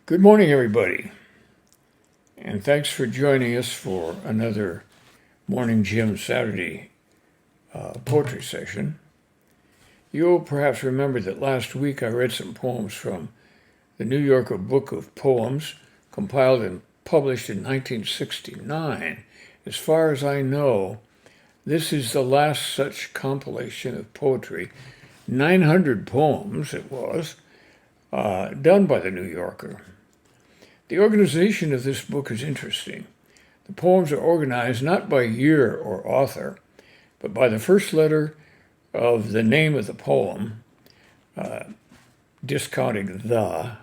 Good morning, everybody, and thanks for joining us for another Morning Gym Saturday poetry session. You'll perhaps remember that last week I read some poems from the New Yorker Book of Poems, compiled and published in 1969. As far as I know, this is the last such compilation of poetry, 900 poems it was, done by the New Yorker. The organization of this book is interesting. The poems are organized not by year or author, but by the first letter of the name of the poem, discounting the.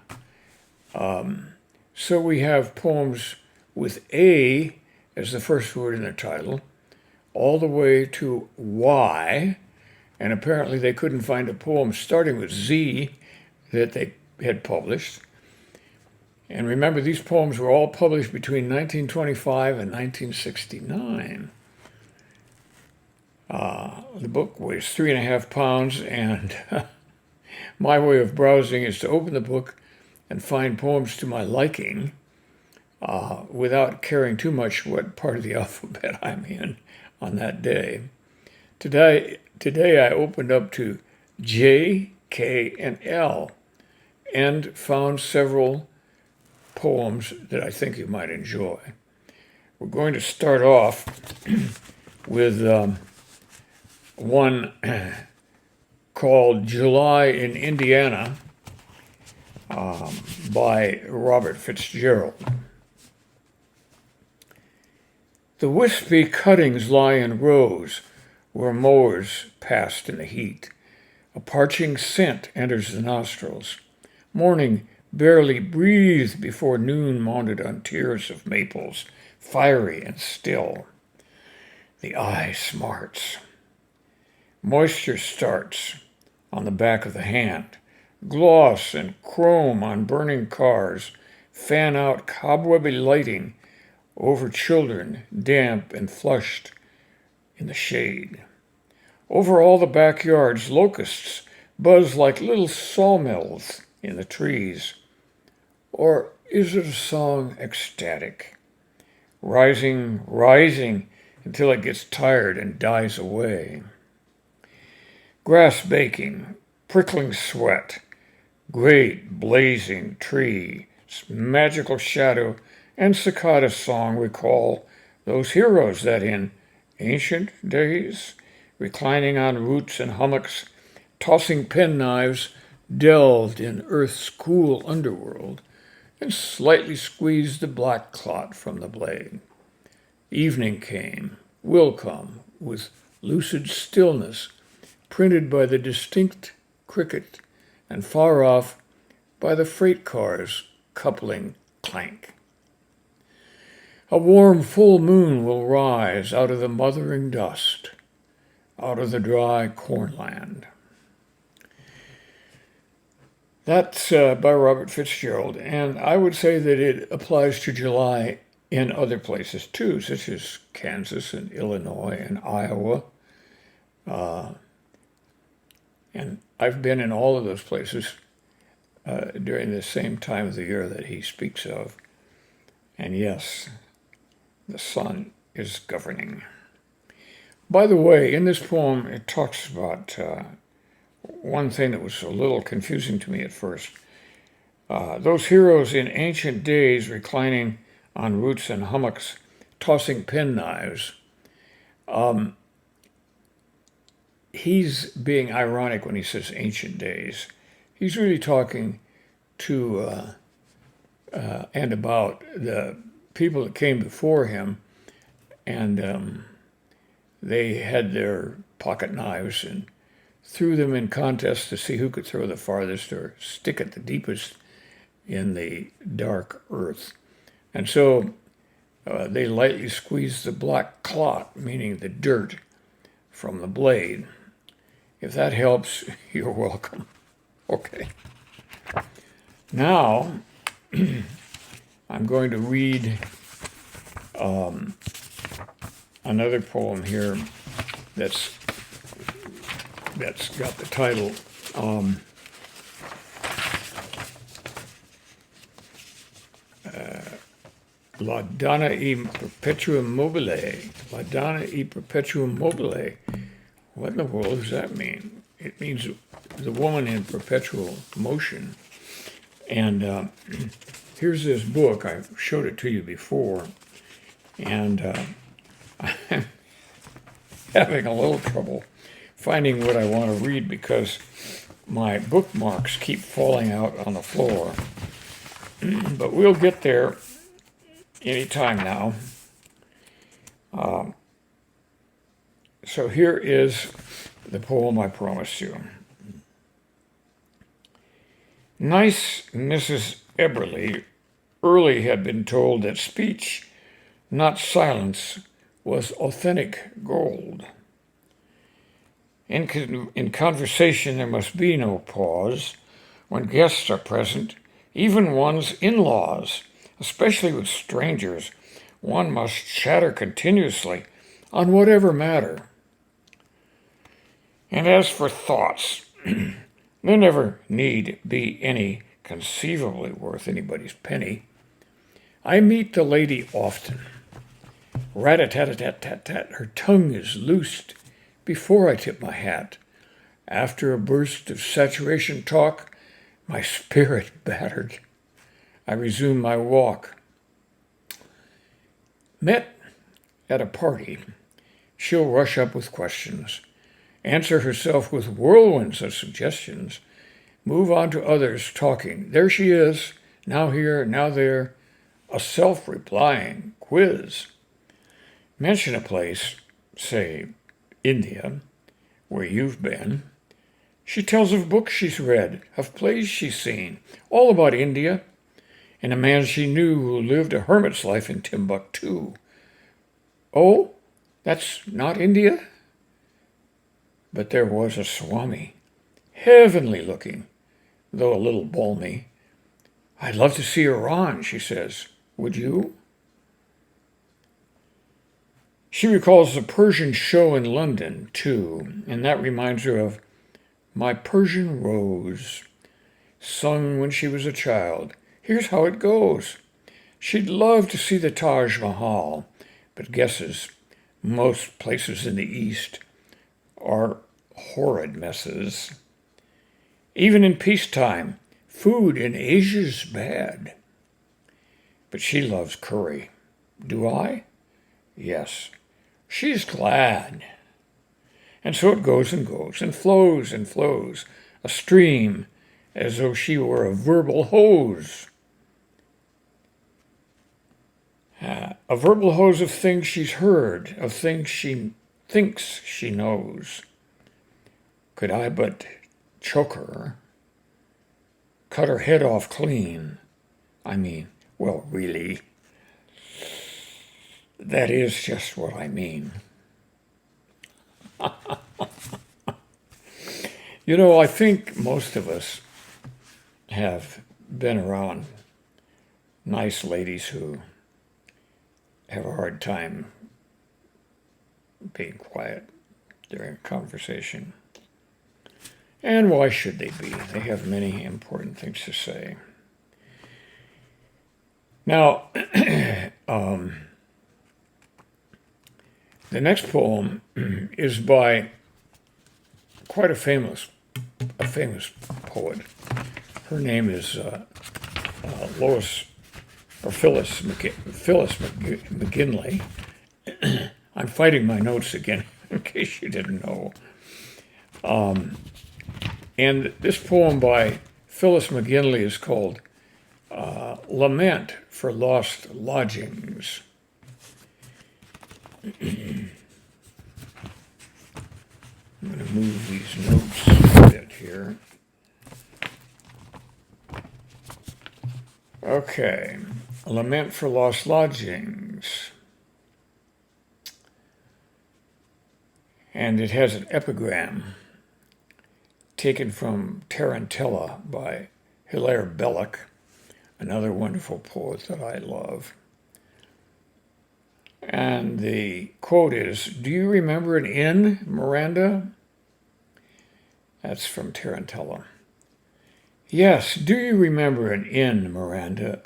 So we have poems with A as the first word in the title, all the way to Y, and apparently they couldn't find a poem starting with Z that they had published. And remember, these poems were all published between 1925 and 1969. The book weighs 3.5 pounds, and my way of browsing is to open the book and find poems to my liking without caring too much what part of the alphabet I'm in on that day. Today I opened up to J, K, and L and found several poems that I think you might enjoy. We're going to start off with one called July in Indiana by Robert Fitzgerald. The wispy cuttings lie in rows where mowers passed in the heat. A parching scent enters the nostrils. Morning barely breathed before noon mounted on tiers of maples, fiery and still. The eye smarts. Moisture starts on the back of the hand. Gloss and chrome on burning cars fan out cobwebby lighting over children, damp and flushed in the shade. Over all the backyards, locusts buzz like little sawmills in the trees. Or is it a song ecstatic, rising until it gets tired and dies away? Grass baking, prickling sweat, great blazing tree, magical shadow, and cicada song recall those heroes that in ancient days, reclining on roots and hummocks, tossing penknives, delved in earth's cool underworld, and slightly squeezed the black clot from the blade. Evening came, will come, with lucid stillness, printed by the distinct cricket, and far off by the freight cars coupling clank. A warm full moon will rise out of the mothering dust, out of the dry cornland. That's by Robert Fitzgerald, and I would say that it applies to July in other places too, such as Kansas and Illinois and Iowa. And I've been in all of those places during the same time of the year that he speaks of. And yes, the sun is governing. By the way, in this poem, it talks about one thing that was a little confusing to me at first. Those heroes in ancient days reclining on roots and hummocks, tossing penknives. He's being ironic when he says ancient days. He's really talking to and about the people that came before him, and they had their pocket knives and threw them in contests to see who could throw the farthest or stick it the deepest in the dark earth. And so they lightly squeezed the black clot, meaning the dirt, from the blade. If that helps, you're welcome. Okay. Now, I'm going to read another poem here that's got the title La Donna e Perpetuum mobile. La Donna e Perpetuum mobile. What in the world does that mean? It means the woman in perpetual motion. And here's this book. I showed it to you before. And I'm having a little trouble finding what I want to read because my bookmarks keep falling out on the floor. But we'll get there any time now. So here is the poem I promised you. Nice Mrs. Eberly early had been told that speech, not silence, was authentic gold. In conversation, there must be no pause. When guests are present, even one's in-laws, especially with strangers, one must chatter continuously on whatever matter. And as for thoughts, there never need be any conceivably worth anybody's penny. I meet the lady often. Rat-a-tat-a-tat-tat-tat, her tongue is loosed before I tip my hat. After a burst of saturation talk, my spirit battered, I resume my walk. Met at a party, she'll rush up with questions, answer herself with whirlwinds of suggestions, move on to others talking. There she is, now here, now there, a self-replying quiz. Mention a place, say India, where you've been. She tells of books she's read, of plays she's seen, all about India, and a man she knew who lived a hermit's life in Timbuktu. Oh, that's not India? But there was a Swami, heavenly looking, though a little balmy. I'd love to see Iran, she says. Would you? She recalls the Persian show in London, too, and that reminds her of My Persian Rose, sung when she was a child. Here's how it goes. She'd love to see the Taj Mahal, but guesses most places in the East are horrid messes. Even in peacetime, food in Asia's bad. But she loves curry. Do I? Yes. She's glad. And so it goes and goes and flows, a stream, as though she were a verbal hose. A verbal hose of things she's heard, of things she thinks she knows. Could I but choke her, cut her head off clean, well, really, that is just what I mean. You know, I think most of us have been around nice ladies who have a hard time being quiet during a conversation. And why should they be? They have many important things to say. Now, the next poem is by quite a famous poet. Her name is Phyllis McGinley. I'm fighting my notes again, in case you didn't know. And this poem by Phyllis McGinley is called Lament for Lost Lodgings. I'm going to move these notes a bit here. Okay, Lament for Lost Lodgings. And it has an epigram taken from Tarantella by Hilaire Belloc, another wonderful poet that I love. And the quote is, "Do you remember an inn, Miranda?" That's from Tarantella. "Yes, do you remember an inn, Miranda,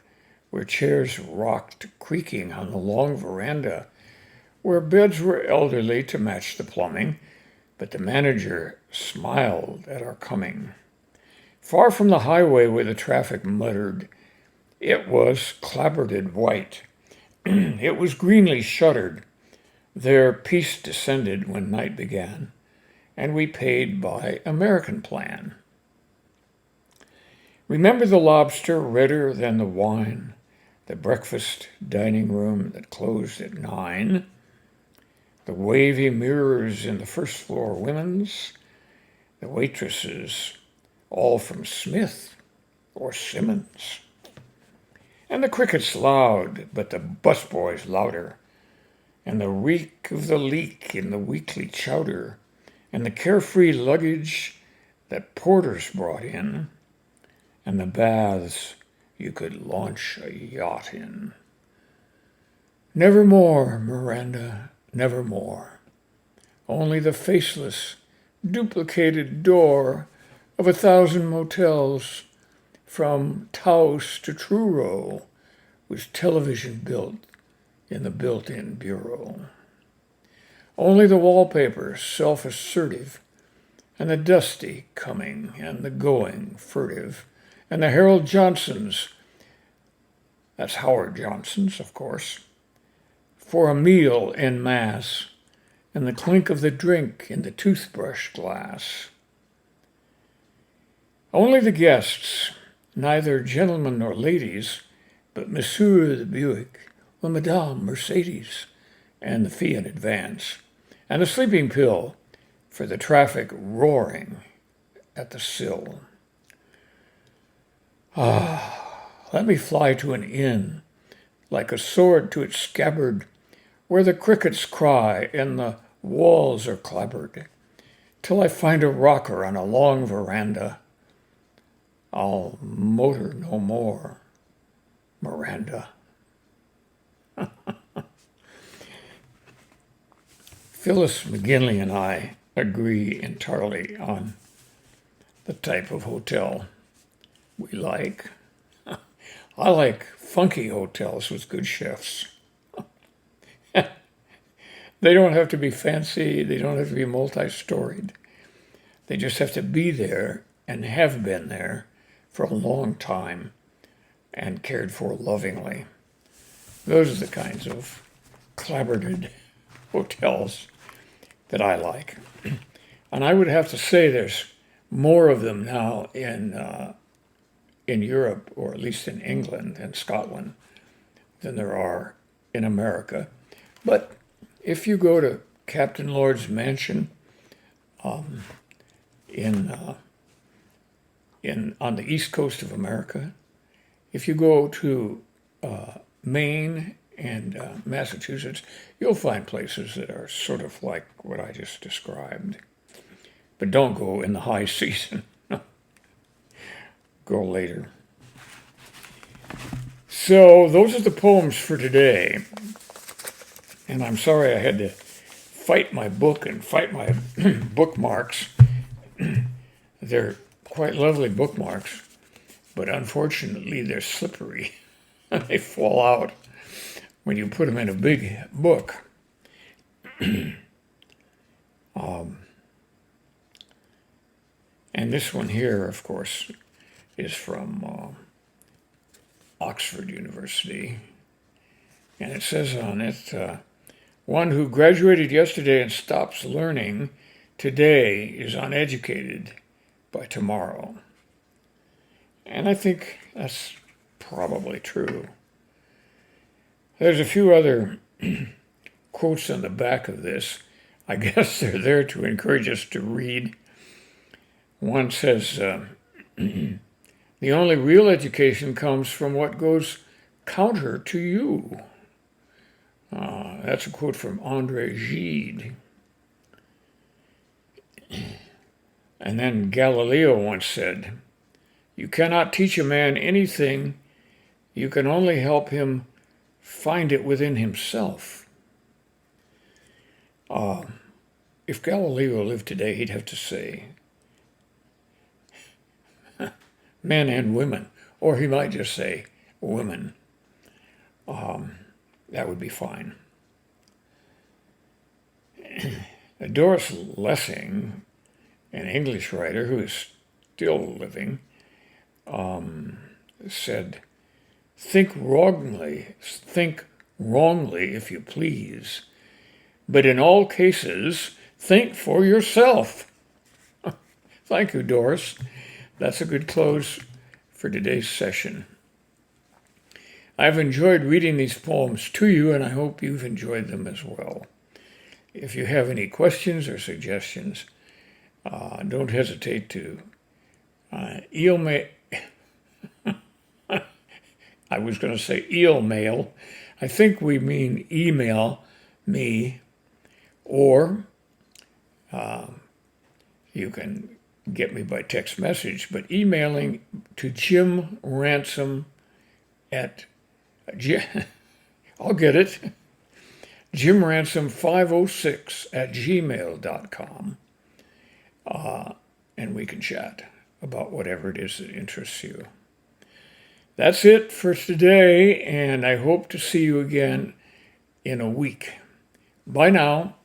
where chairs rocked creaking on the long veranda, where beds were elderly to match the plumbing, but the manager smiled at our coming. Far from the highway where the traffic muttered, it was clapboarded white. It was greenly shuttered. There peace descended when night began, and we paid by American plan. Remember the lobster redder than the wine, the breakfast dining room that closed at 9, the wavy mirrors in the first floor women's, the waitresses all from Smith or Simmons, and the crickets loud, but the busboys louder, and the reek of the leek in the weekly chowder, and the carefree luggage that porters brought in, and the baths you could launch a yacht in. Nevermore, Miranda, nevermore. Only the faceless, duplicated door of 1,000 motels from Taos to Truro was television built in the built-in bureau. Only the wallpaper self-assertive, and the dusty coming and the going furtive, and the Harold Johnsons, that's Howard Johnson's, of course, for a meal en masse, and the clink of the drink in the toothbrush glass. Only the guests, neither gentlemen nor ladies, but Monsieur the Buick, or Madame Mercedes, and the fee in advance, and the sleeping pill for the traffic roaring at the sill. Let me fly to an inn, like a sword to its scabbard, where the crickets cry and the walls are clapboard, till I find a rocker on a long veranda. I'll motor no more, Miranda. Phyllis, McGinley, and I agree entirely on the type of hotel we like. I like funky hotels with good chefs. They don't have to be fancy. They don't have to be multi-storied. They just have to be there and have been there for a long time and cared for lovingly. Those are the kinds of clapboarded hotels that I like. And I would have to say there's more of them now in Europe, or at least in England and Scotland, than there are in America. But if you go to Captain Lord's mansion on the east coast of America, if you go to Maine and Massachusetts, you'll find places that are sort of like what I just described. But don't go in the high season. Go later. So those are the poems for today. And I'm sorry I had to fight my book and fight my bookmarks. They're quite lovely bookmarks, but unfortunately they're slippery. They fall out when you put them in a big book. And this one here, of course, is from Oxford University. And it says on it, one who graduated yesterday and stops learning today is uneducated by tomorrow. And I think that's probably true. There's a few other quotes on the back of this. I guess they're there to encourage us to read. One says, the only real education comes from what goes counter to you. That's a quote from André Gide. And then Galileo once said, you cannot teach a man anything, you can only help him find it within himself. If Galileo lived today, he'd have to say, men and women, or he might just say women that would be fine. Doris Lessing, an English writer who is still living, said, think wrongly if you please, but in all cases, think for yourself. Thank you, Doris. That's a good close for today's session. I've enjoyed reading these poems to you, and I hope you've enjoyed them as well. If you have any questions or suggestions, don't hesitate to email. I was going to say email. I think we mean email me, or you can get me by text message, but emailing to Jim Ransom at I'll get it. JimRansom506 at gmail.com. And we can chat about whatever it is that interests you. That's it for today, and I hope to see you again in a week. Bye now.